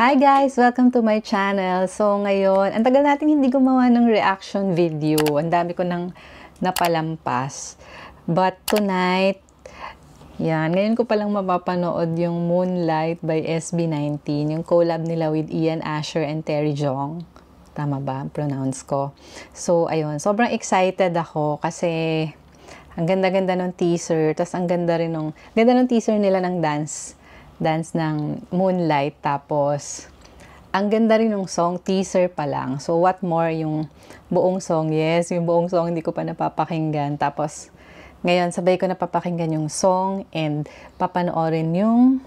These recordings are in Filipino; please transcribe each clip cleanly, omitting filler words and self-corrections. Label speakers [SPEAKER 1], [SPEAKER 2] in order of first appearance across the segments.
[SPEAKER 1] Hi guys! Welcome to my channel. So ngayon, ang tagal natin hindi gumawa ng reaction video. Ang dami ko nang napalampas. But tonight, ngayon ko palang mapapanood yung Moonlight by SB19. Yung collab nila with Ian Asher and Terry Jong. Tama ba? Pronounce ko. So ayun, sobrang excited ako kasi ang ganda-ganda ng teaser. Tapos ang ganda rin ganda ng teaser nila ng dance ng Moonlight. Tapos ang ganda rin ng song, teaser pa lang. So what more yung buong song? Yes, yung buong song hindi ko pa napapakinggan. Tapos ngayon sabay ko napapakinggan yung song and papanoorin yung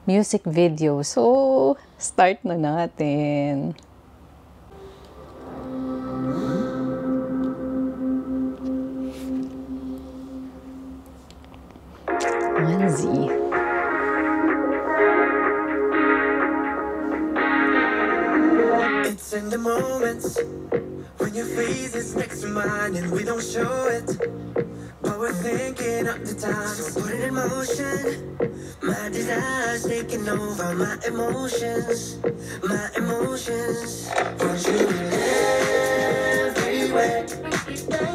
[SPEAKER 1] music video. So start na natin. Onesie.
[SPEAKER 2] It's in the moments when your face is next to mine and we don't show it, but we're thinking of the time. So put it in motion. My desire's taking over my emotions, my emotions. Want you everywhere.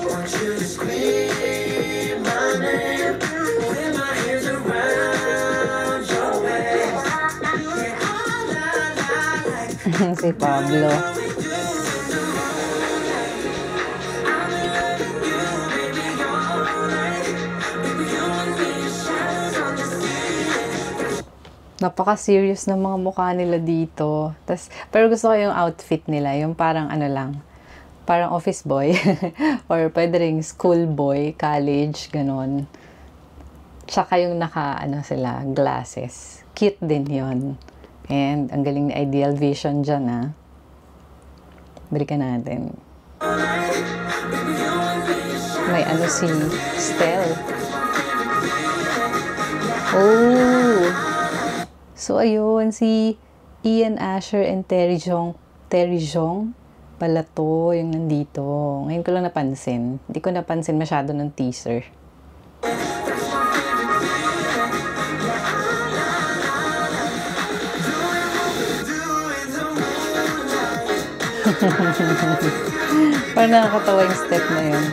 [SPEAKER 2] Want you to scream my name when my hands around your waist. Yeah, all I like.
[SPEAKER 1] Si Pablo. Napaka-serious ng mga mukha nila dito. Pero gusto ko yung outfit nila. Yung parang parang office boy. Or pwede rin school boy, college, ganon. Tsaka yung sila, glasses. Cute din yon. And ang galing ni Ideal Vision dyan, Balikan natin. May si Stel. Oh! So, ayun, si Ian Asher and Terry Jong pala to, yung nandito. Ngayon ko lang napansin. Hindi ko napansin masyado ng teaser. Parang nakakatawa yung step na yun.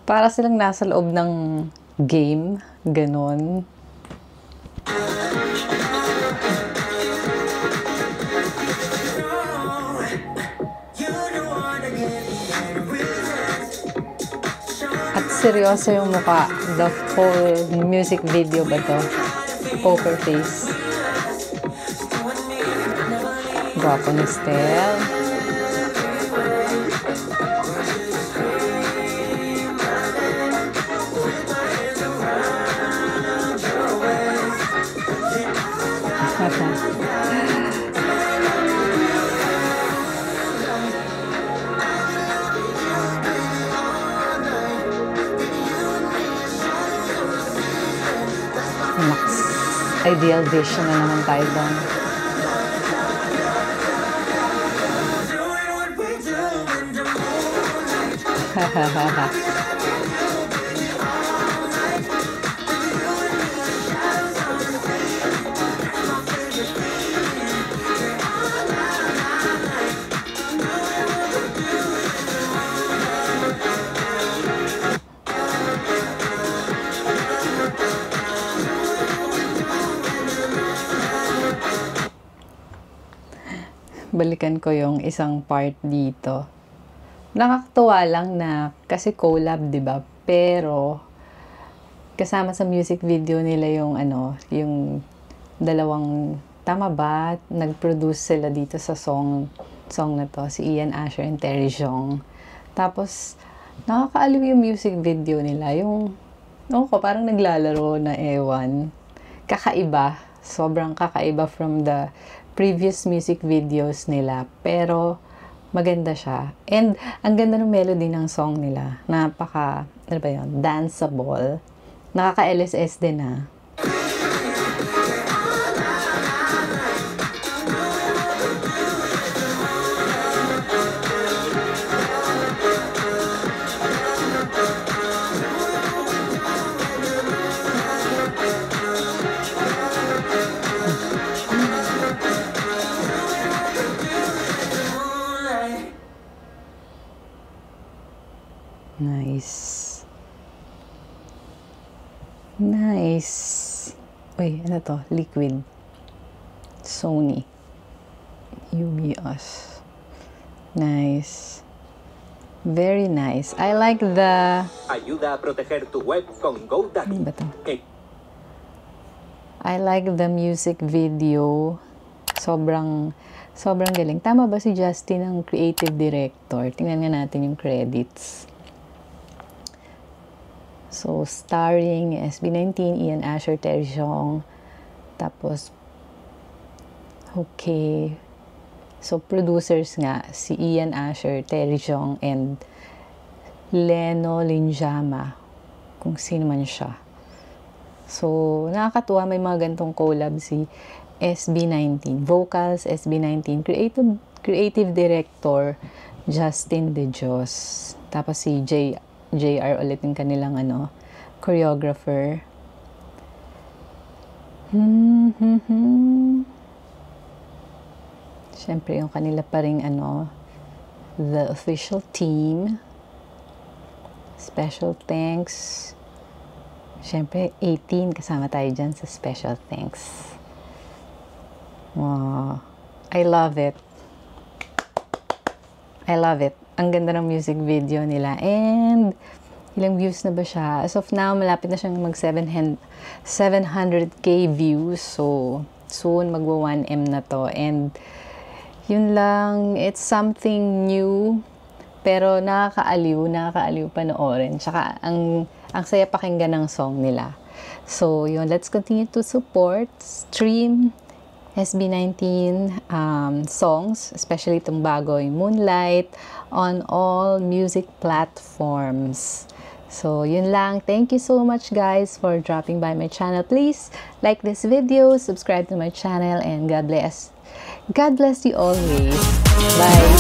[SPEAKER 1] Para silang nasa loob ng game, ganon. At seryoso yung mukha. The whole music video ba to? Poker face. Gwapo ni Stel. Ideal Vision na naman tayo doon. Balikan ko yung isang part dito. Nakakatuwa lang na kasi collab, 'di ba? Pero kasama sa music video nila yung yung dalawang, tama ba? Nag-produce sila dito sa song na to, si Ian Asher and Terry Jong. Tapos nakakaaliw yung music video nila, yung parang naglalaro na ewan. Kakaiba, sobrang kakaiba from the previous music videos nila. Pero maganda siya. And ang ganda ng melody ng song nila. Napaka, ano ba yun? Danceable. Nakaka-LSS din na. Nice. Nice. Uy, ano to? Liquid. Sony. UBS. Nice. Very nice. I like the...
[SPEAKER 3] Ayuda a proteger tu web con GoDaddy.
[SPEAKER 1] Ano ba to? I like the music video. Sobrang galing. Tama ba si Justin ang creative director? Tingnan nga natin yung credits. So, starring SB19, Ian Asher, Terry Jong. Tapos, okay. So, producers nga, si Ian Asher, Terry Jong, and Leno Linjama. Kung sino man siya. So, nakakatuwa may mga gantong collab si SB19. Vocals, SB19. Creative director, Justin De Dios. Tapos si JR ulit yung kanilang choreographer. Siyempre yung kanila pa ring the official team. Special thanks. Siyempre 18 kasama tayo dyan sa special thanks. Wow. I love it. I love it. Ang ganda ng music video nila. And, ilang views na ba siya? As of now, malapit na siyang mag 700k views. So, soon magwa 1M na to. And, yun lang. It's something new. Pero, nakakaaliw panoorin. Tsaka, ang saya pakinggan ng song nila. So, yun. Let's continue to support, stream, SB19 songs, especially itong bago, yung Moonlight, on all music platforms. So, yun lang. Thank you so much, guys, for dropping by my channel. Please like this video, subscribe to my channel, and God bless. God bless you always. Bye.